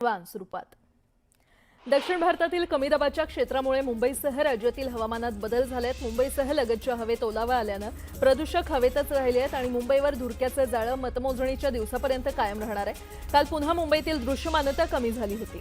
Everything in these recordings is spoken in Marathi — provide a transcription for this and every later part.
स्वरूपात दक्षिण भारतातील कमी दाबाच्या क्षेत्रामुळे मुंबईसह राज्यातील हवामानात बदल झालेत। मुंबईसह लगतच्या हवेत ओलावा आल्यानं प्रदूषक हवेतच राहिले आहेत आणि मुंबईवर धुरक्याचं जाळं मतमोजणीच्या दिवसापर्यंत कायम राहणार आहे। काल पुन्हा मुंबईतील दृश्यमानता कमी झाली होती।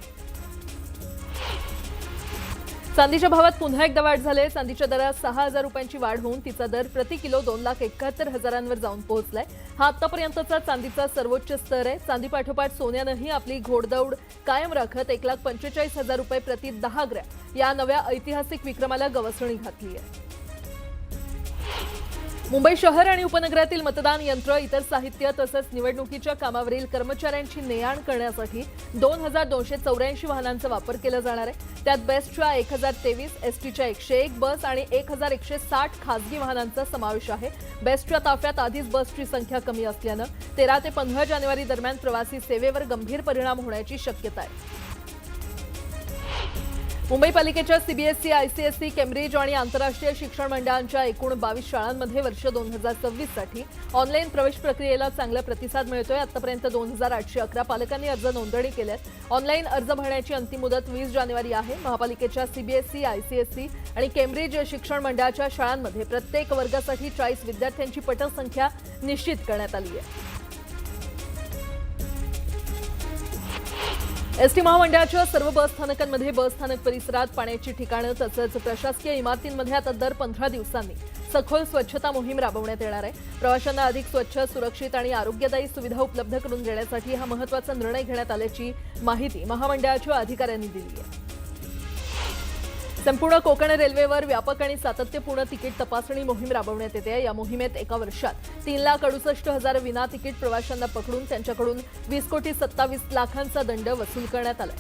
चांदीच्या भावात पुन्हा एकदा वाढ झाली। चांदीच्या दरात 6,000 रुपयांची वाढ होऊन तिचा दर प्रति किलो 2,71,000वर जाऊन पोहोचलाय। हा आतापर्यंतचा चांदीचा सर्वोच्च स्तर आहे। चांदीपाठोपाठ सोन्यानंही आपली घोडदौड कायम राखत 1,45,000 रुपये प्रति 10 ग्रॅम या नव्या ऐतिहासिक विक्रमाला गवसणी घातली आहे। मुंबई शहर आणि उपनगरातील मतदान यंत्र, इतर साहित्य तसंच निवडणुकीच्या कामावरील कर्मचाऱ्यांची ने-आण करण्यासाठी 2,284 वाहनांचा वापर केला जाणार आहे। त्यात बेस्टच्या 1,023, एसटीच्या 101 बस आणि 1,160 खासगी वाहनांचा समावेश आहे। बेस्टच्या ताफ्यात आधीच बसची संख्या कमी असल्यानं 13 ते 15 जानेवारी दरम्यान प्रवासी सेवेवर गंभीर परिणाम होण्याची शक्यता आहे। मुंबई पालिकेच्या सीबीएसई, आयसीएसई, केम्ब्रिज आणि आंतरराष्ट्रीय शिक्षण मंडळांच्या एकूण 22 शाळांमध्ये वर्ष 2026 साठी ऑनलाईन प्रवेश प्रक्रियेला चांगला प्रतिसाद मिळतोय। आतापर्यंत 2,811 पालकांनी अर्ज नोंदणी केल्यात। ऑनलाईन अर्ज भरण्याची अंतिम मुदत 20 जानेवारी आहे। महापालिकेच्या सीबीएसई, आयसीएसई आणि केम्ब्रिज शिक्षण मंडळाच्या शाळांमध्ये प्रत्येक वर्गासाठी 40 विद्यार्थ्यांची पटसंख्या निश्चित करण्यात आली आहे। एसटी महामंडळाच्या सर्व बस स्थानकांमध्ये, बस स्थानक परिसरात पाण्याची ठिकाणं तसंच प्रशासकीय इमारतींमध्ये आता दर 15 दिवसांनी सखोल स्वच्छता मोहीम राबवण्यात येणार आहे। प्रवाशांना अधिक स्वच्छ, सुरक्षित आणि आरोग्यदायी सुविधा उपलब्ध करून देण्यासाठी हा महत्त्वाचा निर्णय घेण्यात आल्याची माहिती महामंडळाच्या अधिकाऱ्यांनी दिली आहे। संपूर्ण कोकण रेल्वेवर व्यापक आणि सातत्यपूर्ण तिकीट तपासणी मोहीम राबवण्यात येते। या मोहिमेत एका वर्षात 3,68,000 विना तिकीट प्रवाशांना पकडून त्यांच्याकडून 20,27,00,000चा दंड वसूल करण्यात आलाय।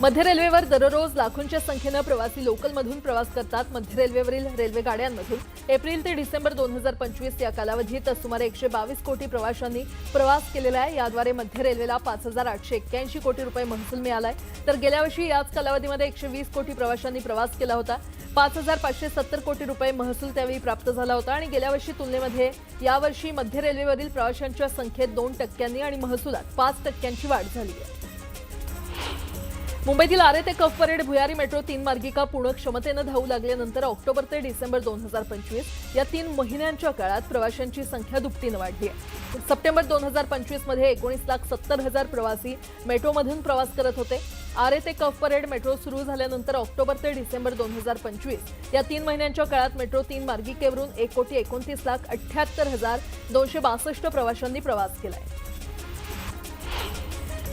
मध्य रेल्वेवर दररोज लाखोंच्या संख्येनं प्रवासी लोकलमधून प्रवास करतात। मध्य रेल्वेवरील रेल्वे गाड्यांमधून एप्रिल ते डिसेंबर 2025 या कालावधीत सुमारे 122 कोटी प्रवाशांनी प्रवास केलेला आहे। याद्वारे मध्य रेल्वेला 5,881 कोटी रुपये महसूल मिळालाय। तर गेल्या वर्षी याच कालावधीमध्ये 120 कोटी प्रवाशांनी प्रवास केला होता। 5,570 कोटी रुपये महसूल त्यावेळी प्राप्त झाला होता आणि गेल्या वर्षी तुलनेमध्ये यावर्षी मध्य रेल्वेवरील प्रवाशांच्या संख्येत 2% आणि महसुलात 5% वाढ झाली आहे। मुंबईतील आरे ते कफ परेड भुयारी मेट्रो 3 मार्गिका पूर्ण क्षमतेनं धावू लागल्यानंतर ऑक्टोबर ते डिसेंबर 2025 या 3 महिन्यांच्या काळात प्रवाशांची संख्या दुपटीनं वाढली आहे। सप्टेंबर 2025 मध्ये 19,70,000 प्रवासी मेट्रोमधून प्रवास करत होते। आरे ते कफ परेड मेट्रो सुरू झाल्यानंतर ऑक्टोबर ते डिसेंबर 2025 या 3 महिन्यांच्या काळात मेट्रो 3 मार्गिकेवरून 1,29,78,262 प्रवाशांनी प्रवास केलाय।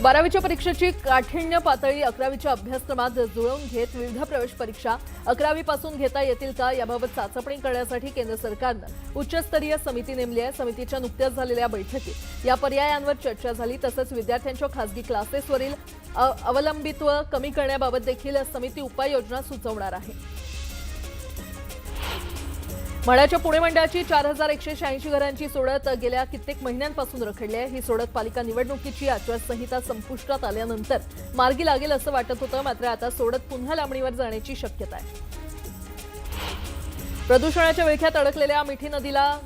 12वीच्या परीक्षेची काठिण्य पातळी 11वीच्या अभ्यासक्रमात जुळवून घेत विविध प्रवेश परीक्षा 11वी पासून घेता येतील का याबाबत चाचपणी करण्यासाठी केंद्र सरकारनं उच्चस्तरीय समिती नेमली आहे। समितीच्या नुकत्याच झालेल्या बैठकीत या पर्यायांवर चर्चा झाली। तसंच विद्यार्थ्यांच्या खासगी क्लासेसवरील अवलंबित्व कमी करण्याबाबत देखील समिती उपाययोजना सुचवणार आहे। म्हाडाच्या पुणे मंडळाची 4,186 घरांची सोडत गेल्या कित्येक महिन्यांपासून रखडली आहे। ही सोडत पालिका निवडणुकीची आचारसंहिता संपुष्टात आल्यानंतर मार्गी लागेल असं वाटत होतं, मात्र आता सोडत पुन्हा लांबणीवर जाण्याची शक्यता आहे। प्रदूषणाच्या विळख्यात अडकलेल्या मिठी नदीला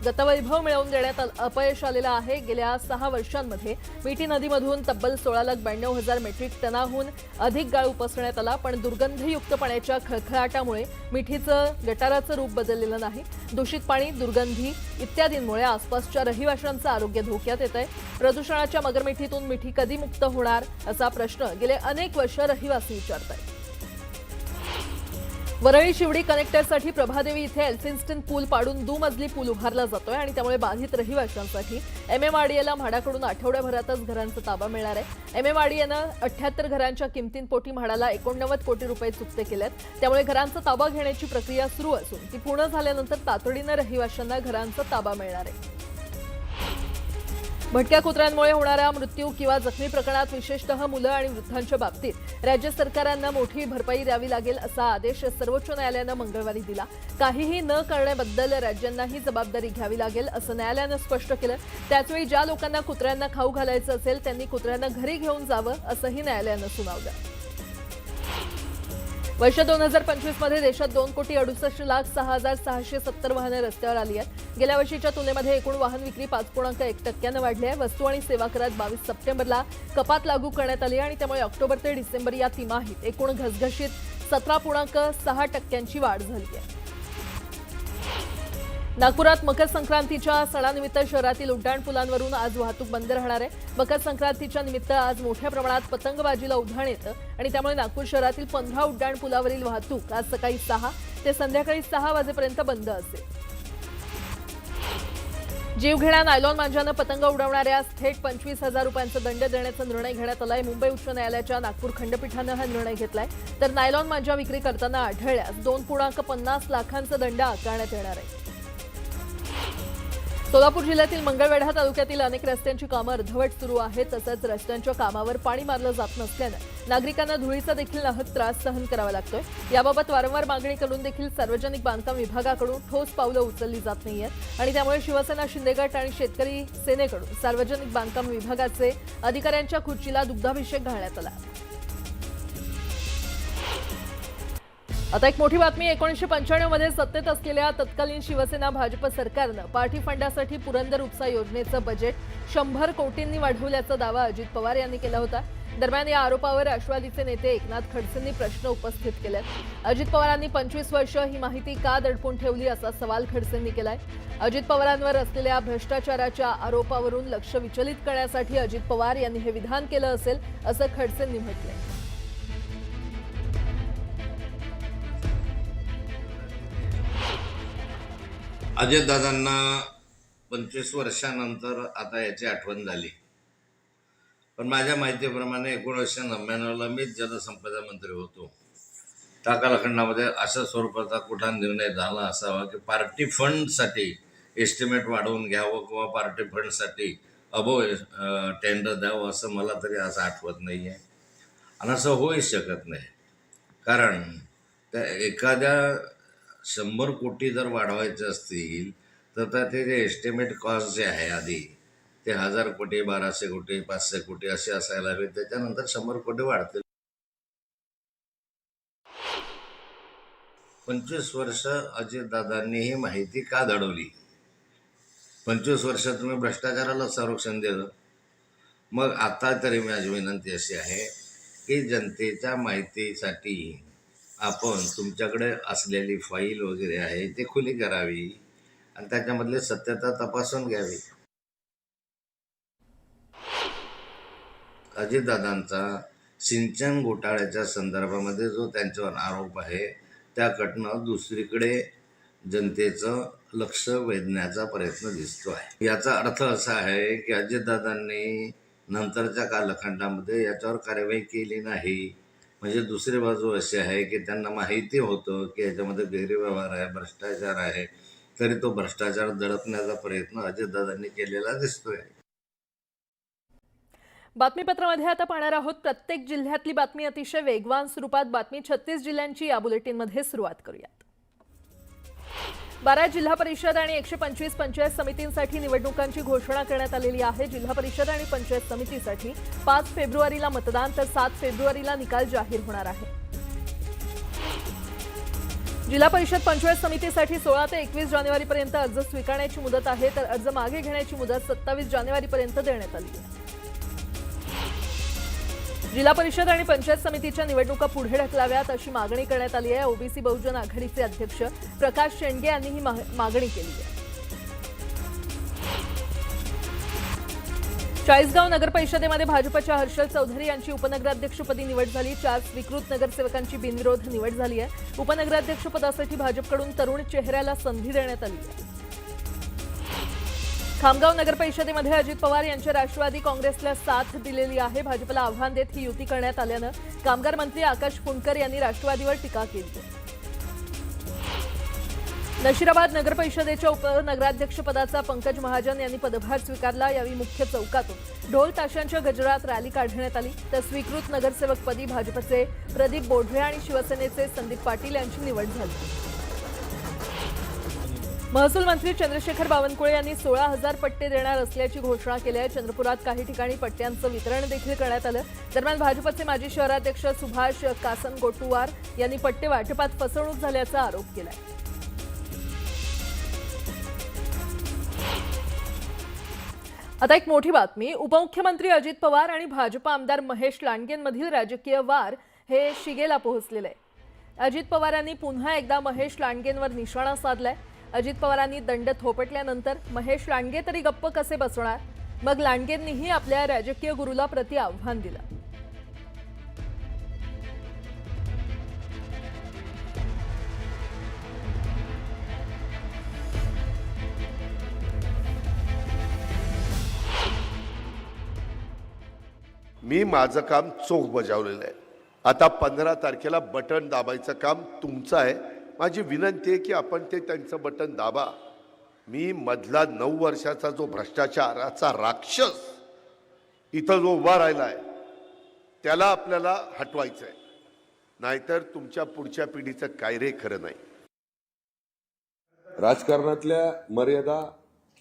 गतवैभव मिळवून देण्यात अपयश आलेलं आहे। गेल्या 6 वर्षांमध्ये मिठी नदीमधून तब्बल 16,92,000 मेट्रिक टनाहून अधिक गाळ उपसण्यात आला, पण दुर्गंधयुक्त पाण्याच्या खळखळाटामुळे मिठीचं गटाराचं रूप बदललेलं नाही। दूषित पाणी, दुर्गंधी इत्यादींमुळे आसपासच्या रहिवाशांचं आरोग्य धोक्यात येत आहे। प्रदूषणाच्या मगरमिठीतून मिठी कधी मुक्त होणार असा प्रश्न गेले अनेक वर्ष रहिवासी विचारतात। वरळी शिवडी कनेक्टरसाठी प्रभादेवी इथे एल्फिन्स्टन पूल पाडून दुमजली पूल उभारला जातोय आणि त्यामुळे बाधित रहिवाशांसाठी एमएमआरडीएला म्हाडाकडून आठवड्याभरातच घरांचा ताबा मिळणार आहे। एमएमआरडीएनं 78 घरांच्या किमतींपोटी म्हाडाला 89 कोटी रुपये चुकते केलेत। त्यामुळे घरांचा ताबा घेण्याची प्रक्रिया सुरू असून ती पूर्ण झाल्यानंतर तातडीनं रहिवाशांना घरांचा ताबा मिळणार आहे। भटक्या कुत्र्यांमुळे होणाऱ्या मृत्यू किंवा जखमी प्रकरणात विशेषतः मुलं आणि वृद्धांच्या बाबतीत राज्य सरकारांना मोठी भरपाई द्यावी लागेल असा आदेश सर्वोच्च न्यायालयानं मंगळवारी दिला। काहीही न करण्याबद्दल राज्यांनाही जबाबदारी घ्यावी लागेल असं न्यायालयानं स्पष्ट केलं। त्याचवेळी ज्या लोकांना कुत्र्यांना खाऊ घालायचं असेल त्यांनी कुत्र्यांना घरी घेऊन जावं असंही न्यायालयानं सुनावलं। वर्ष 2025 मध्ये देशात 2,68,06,670 वाहने रस्त्यावर आली आहेत. गेल्या वर्षीच्या तुलनेमध्ये एकूण वाहन विक्री 5.1% वाढली आहे. वस्तू आणि सेवा करात 22 सप्टेंबरला कपात लागू करण्यात आली आणि त्यामुळे ऑक्टोबर ते डिसेंबर या तिमाहीत एकूण घसघशीत 17.6% वाढ झाली आहे. नागपुरात मकर संक्रांतीच्या सणानिमित्त शहरातील उड्डाणपुलांवरून आज वाहतूक बंद राहणार आहे. मकर संक्रांतीच्या निमित्त आज मोठ्या प्रमाणात पतंगबाजीला उधाण येतं आणि त्यामुळे नागपूर शहरातील 15 उड्डाणपुलावरील वाहतूक आज सकाळी 6 ते संध्याकाळी 6 वाजेपर्यंत बंद असेल. जीवघेण्या नायलॉन मांजानं पतंग उडवणाऱ्यास थेट 25,000 रुपयांचा दंड देण्याचा निर्णय घेण्यात आलाय. मुंबई उच्च न्यायालयाच्या नागपूर खंडपीठानं हा निर्णय घेतलाय. तर नायलॉन मांजा विक्री करताना आढळल्यास 2.50 लाखांचा दंड आकारण्यात येणार आहे. सोलापूर जिल्ह्यातील मंगळवेढा तालुक्यातील अनेक रस्त्यांची कामं अर्धवट सुरू आहेत. तसंच रस्त्यांच्या कामावर पाणी मारलं जात नसल्यानं नागरिकांना धुळीचा देखील नाहक त्रास सहन करावा लागतोय. याबाबत वारंवार मागणी करून देखील सार्वजनिक बांधकाम विभागाकडून ठोस पावलं उचलली जात नाहीयेत आणि त्यामुळे शिवसेना शिंदे गट आणि शेतकरी सेनेकडून सार्वजनिक बांधकाम विभागाचे अधिकाऱ्यांच्या खुर्चीला दुग्धाभिषेक घालण्यात आला. आता एक मोठी बातमी. 1995 मध्ये सत्तेत असलेल्या तत्कालीन शिवसेना भाजप सरकारनं पार्टी फंडासाठी पुरंदर उपसा योजनेचं बजेट 100 कोटींनी वाढवल्याचा दावा अजित पवार यांनी केला होता. दरम्यान या आरोपावर राष्ट्रवादीचे नेते एकनाथ खडसेंनी प्रश्न उपस्थित केलेत. अजित पवारांनी 25 वर्ष ही माहिती का दडपून ठेवली असा सवाल खडसेंनी केलाय. अजित पवारांवर असलेल्या भ्रष्टाचाराच्या आरोपावरून लक्ष विचलित करण्यासाठी अजित पवार यांनी हे विधान केलं असेल असं खडसेंनी म्हटलंय. अजितदादांना 25 वर्षानंतर आता याची आठवण झाली. पण माझ्या माहितीप्रमाणे 1999ला मीच जलसंपदा मंत्री होतो. त्या कालखंडामध्ये अशा स्वरूपाचा कुठला निर्णय झाला असावा की पार्टी फंडसाठी एस्टिमेट वाढवून घ्यावं किंवा पार्टी फंडसाठी टेंडर द्यावं असं मला तरी असं आठवत नाही आहे. आणि असं होऊच शकत नाही. कारण त्या एखाद्या 100 कोटी जर वाढवायचे असतील तर त्याचे जे एस्टिमेट कॉस्ट जे आहे आधी ते 1000 कोटी, 1200 कोटी, 500 कोटी असे असायला हवे. त्याच्यानंतर 100 कोटी वाढतील. 25 वर्ष अजितदादांनी ही माहिती का दडवली? 25 वर्ष तुम्ही भ्रष्टाचाराला संरक्षण दिलं. मग आता तरी माझी विनंती अशी आहे की जनतेच्या माहितीसाठी आपण तुमच्याकडे असलेली फाईल वगैरे आहे ती खुली करावी आणि त्याच्यामधली सत्यता तपासून घ्यावी. अजितदादांचा सिंचन घोटाळ्याच्या संदर्भामध्ये जो त्यांच्यावर आरोप आहे त्याकडनं दुसरीकडे जनतेचं लक्ष वेधण्याचा प्रयत्न दिसतो आहे. याचा अर्थ असा आहे की अजितदादांनी नंतरच्या कालखंडामध्ये याच्यावर कार्यवाही केली नाही. म्हणजे दुसरी बाजू अशी आहे की त्यांना माहिती होतं की याच्यामध्ये गैरव्यवहार आहे, भ्रष्टाचार आहे, तरी तो भ्रष्टाचार दडपण्याचा प्रयत्न अजितदादांनी केलेला दिसतोय. बातमीपत्रामध्ये आता पाहणार आहोत प्रत्येक जिल्ह्यातली बातमी अतिशय वेगवान स्वरूपात. बातमी 36 जिल्ह्यांची या बुलेटिनमध्ये सुरुवात करूयात. 12 जिल्हा परिषद आणि 125 पंचायत समितींसाठी निवडणुकांची घोषणा करण्यात आलेली आहे. जिल्हा परिषद आणि पंचायत समितीसाठी 5 फेब्रुवारीला मतदान तर 7 फेब्रुवारीला निकाल जाहीर होणार आहे. जिल्हा परिषद पंचायत समितीसाठी 16 ते 21 जानेवारीपर्यंत अर्ज स्वीकारण्याची मुदत आहे तर अर्ज मागे घेण्याची मुदत 27 जानेवारीपर्यंत देण्यात आली आहे. जिल्हा परिषद आणि पंचायत समितीच्या निवडणुका पुढे ढकलाव्यात अशी मागणी करण्यात आली आहे. ओबीसी बहुजन आघाडीचे अध्यक्ष प्रकाश शेंडगे यांनी ही मागणी केली आहे. चाळीसगाव नगर परिषदेमध्ये भाजपच्या हर्षल चौधरी यांची उपनगराध्यक्षपदी निवड झाली. 4 स्वीकृत नगरसेवकांची बिनविरोध निवड झाली आहे. उपनगराध्यक्षपदासाठी भाजपकडून तरुण चेहऱ्याला संधी देण्यात आली आहे. खामगाव नगर परिषदेमध्ये अजित पवार यांच्या राष्ट्रवादी काँग्रेसला साथ दिलेली आहे. भाजपला आव्हान देत ही युती करण्यात आल्यानं कामगार मंत्री आकाश फुंडकर यांनी राष्ट्रवादीवर टीका केली. नशिराबाद नगर परिषदेच्या उपनगराध्यक्षपदाचा पंकज महाजन यांनी पदभार स्वीकारला. यावेळी मुख्य चौकातून ढोल ताशांच्या गजरात रॅली काढण्यात आली. तर स्वीकृत नगरसेवकपदी भाजपचे प्रदीप बोढरे आणि शिवसेनेचे संदीप पाटील यांची निवड झाली. महसूल मंत्री चंद्रशेखर बावनकुळे यांनी 16,000 पट्टे देणार असल्याची घोषणा केली आहे. चंद्रपुरात काही ठिकाणी पट्ट्यांचं वितरण देखील करण्यात आलं. दरम्यान भाजपचे माजी शहराध्यक्ष सुभाष कासनगोटुवार यांनी पट्टे वाटपात फसवणूक झाल्याचा आरोप केलाय. आता एक मोठी बातमी. उपमुख्यमंत्री अजित पवार आणि भाजप आमदार महेश लांडगेंमधील राजकीय वार हे शिगेला पोहोचलेले आहे. अजित पवारांनी पुन्हा एकदा महेश लांडगेंवर निशाणा साधलाय. अजित पवारांनी दंड थोपटल्यानंतर महेश लांडगे तरी गप्प कसे बसणार? मग लांडगेंनीही आपल्या राजकीय गुरुला प्रति आव्हान दिलं. मी माझं काम चोख बजावलेलं आहे. आता 15 तारखेला बटन दाबायचं काम तुमचं आहे. माझी विनंती आहे की आपण ते त्यांचं बटन दाबा. मी मधला 9 वर्षाचा जो भ्रष्टाचाराचा राक्षस इथं जो उभा राहिला आहे त्याला आपल्याला हटवायचं आहे, नाहीतर तुमच्या पुढच्या पिढीचं काय रे खरं नाही. राजकारणातल्या मर्यादा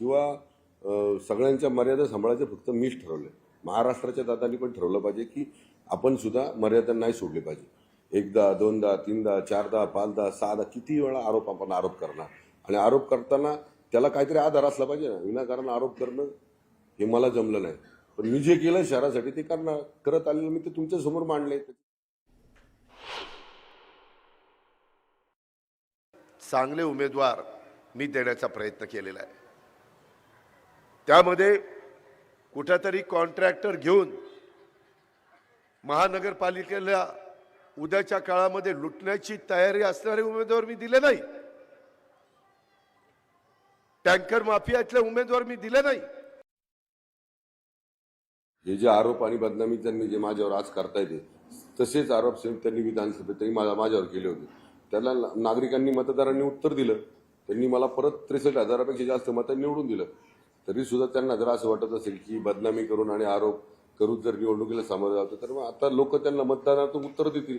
किंवा सगळ्यांच्या मर्यादा सांभाळायचं फक्त मीच ठरवलंय. महाराष्ट्राच्या दादांनी पण ठरवलं पाहिजे की आपण सुद्धा मर्यादा नाही सोडली पाहिजे. एकदा, दोनदा, तीनदा, चारदा, पाचदा, सहादा किती वेळा आपण आरोप करणार, आणि आरोप करताना त्याला काहीतरी आधार असला पाहिजे ना. विनाकारण आरोप करणं हे मला जमलं नाही, पण मी जे केलं शहरासाठी ते करत आलेलं मी ते तुमच्या समोर मांडले. चांगले उमेदवार मी देण्याचा प्रयत्न केलेला आहे. त्यामध्ये कुठेतरी कॉन्ट्रॅक्टर घेऊन महानगरपालिकेला उद्याच्या काळामध्ये लुटण्याची तयारी असणारे उमेदवार मी दिले नाही. टँकर माफियातले उमेदवार मी दिले नाही. हे जे आरोप आणि बदनामी त्यांनी जे माझ्यावर आज करतायत तसेच आरोप त्यांनी विधानसभेतही माझ्यावर केले होते. त्याला नागरिकांनी, मतदारांनी उत्तर दिलं. त्यांनी मला परत 63,000पेक्षा जास्त मतं निवडून दिलं. तरी सुद्धा त्यांना जर असं वाटत असेल की बदनामी करून आणि आरोप करून जर निवडणुकीला सामोरं जावं तर मग आता लोक त्यांना मतदानातून उत्तर देतील.